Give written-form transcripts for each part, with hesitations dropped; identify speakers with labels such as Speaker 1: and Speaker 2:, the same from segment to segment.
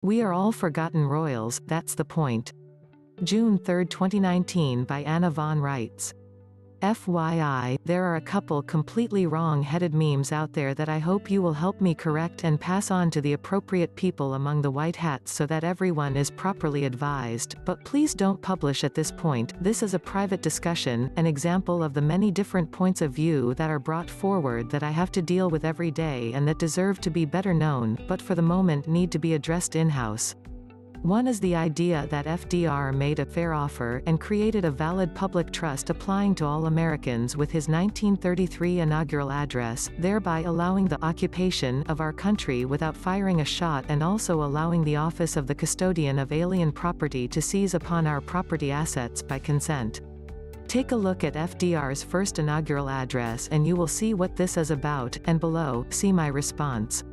Speaker 1: We are all forgotten royals, that's the point. June 3, 2019 by Anna von Reitz. FYI, there are a couple completely wrong-headed memes out there that I hope you will help me correct and pass on to the appropriate people among the white hats so that everyone is properly advised, but please don't publish at this point. This is a private discussion, an example of the many different points of view that are brought forward that I have to deal with every day and that deserve to be better known, but for the moment need to be addressed in-house. One is the idea that FDR made a fair offer and created a valid public trust applying to all Americans with his 1933 Inaugural Address, thereby allowing the occupation of our country without firing a shot and also allowing the office of the Custodian of Alien Property to seize upon our property assets by consent. Take a look at FDR's first inaugural address and you will see what this is about, and below, see my response.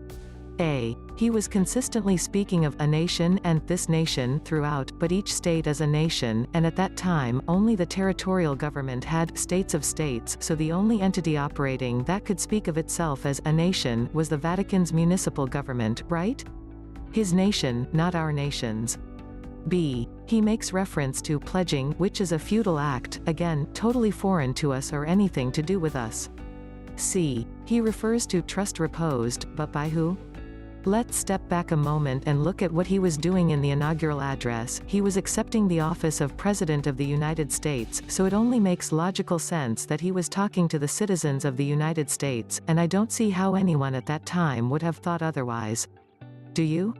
Speaker 1: A. He was consistently speaking of a nation and this nation throughout, but each state as a nation, and at that time, only the territorial government had states of states, so the only entity operating that could speak of itself as a nation was the Vatican's municipal government, right? His nation, not our nations. B. He makes reference to pledging, which is a feudal act, again, totally foreign to us or anything to do with us. C. He refers to trust reposed, but by who? Let's step back a moment and look at what he was doing in the inaugural address. He was accepting the office of President of the United States, so it only makes logical sense that he was talking to the citizens of the United States, and I don't see how anyone at that time would have thought otherwise. Do you?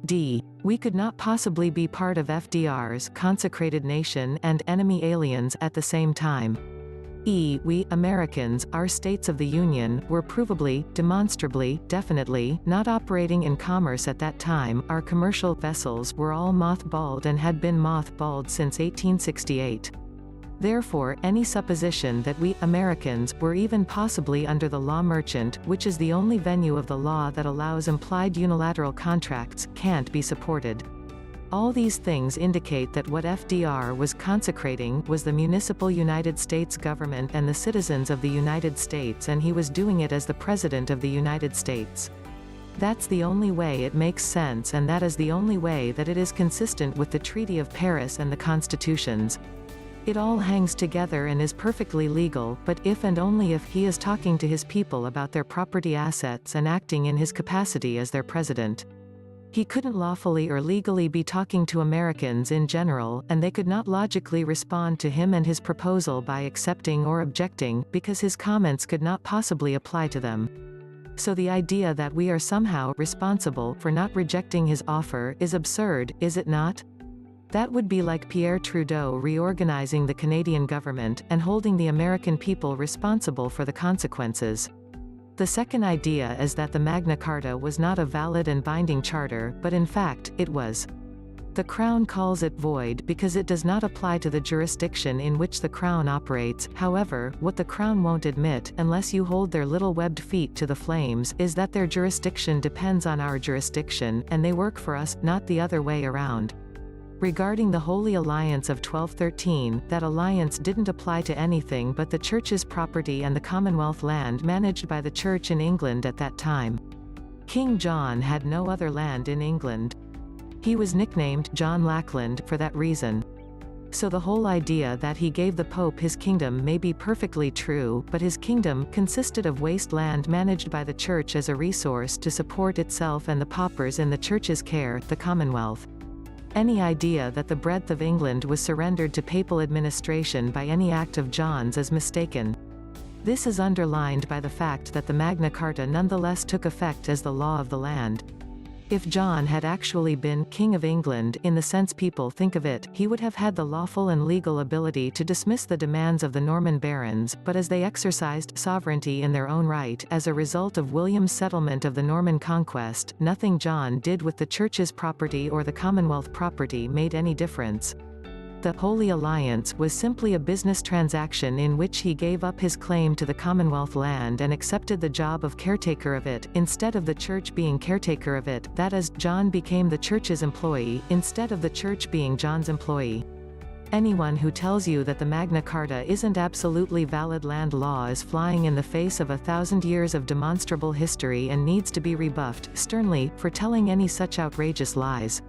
Speaker 1: D. We could not possibly be part of FDR's consecrated nation and enemy aliens at the same time. E. We, Americans, our states of the Union, were provably, demonstrably, definitely, not operating in commerce at that time. Our commercial vessels were all mothballed and had been mothballed since 1868. Therefore, any supposition that we, Americans, were even possibly under the law merchant, which is the only venue of the law that allows implied unilateral contracts, can't be supported. All these things indicate that what FDR was consecrating was the municipal United States government and the citizens of the United States, and he was doing it as the President of the United States. That's the only way it makes sense, and that is the only way that it is consistent with the Treaty of Paris and the constitutions. It all hangs together and is perfectly legal, but if and only if he is talking to his people about their property assets and acting in his capacity as their president. He couldn't lawfully or legally be talking to Americans in general, and they could not logically respond to him and his proposal by accepting or objecting, because his comments could not possibly apply to them. So the idea that we are somehow responsible for not rejecting his offer is absurd, is it not? That would be like Pierre Trudeau reorganizing the Canadian government, and holding the American people responsible for the consequences. The second idea is that the Magna Carta was not a valid and binding charter, but in fact, it was. The Crown calls it void because it does not apply to the jurisdiction in which the Crown operates. However, what the Crown won't admit, unless you hold their little webbed feet to the flames, is that their jurisdiction depends on our jurisdiction, and they work for us, not the other way around. Regarding the Holy Alliance of 1213, that alliance didn't apply to anything but the Church's property and the Commonwealth land managed by the Church in England at that time. King John had no other land in England. He was nicknamed John Lackland for that reason. So the whole idea that he gave the Pope his kingdom may be perfectly true, but his kingdom consisted of waste land managed by the Church as a resource to support itself and the paupers in the Church's care, the Commonwealth. Any idea that the breadth of England was surrendered to papal administration by any act of John's is mistaken. This is underlined by the fact that the Magna Carta nonetheless took effect as the law of the land. If John had actually been King of England in the sense people think of it, he would have had the lawful and legal ability to dismiss the demands of the Norman barons, but as they exercised sovereignty in their own right, as a result of William's settlement of the Norman conquest, nothing John did with the Church's property or the Commonwealth property made any difference. The Holy Alliance was simply a business transaction in which he gave up his claim to the Commonwealth land and accepted the job of caretaker of it, instead of the Church being caretaker of it, that is, John became the Church's employee, instead of the Church being John's employee. Anyone who tells you that the Magna Carta isn't absolutely valid land law is flying in the face of 1,000 years of demonstrable history and needs to be rebuffed, sternly, for telling any such outrageous lies.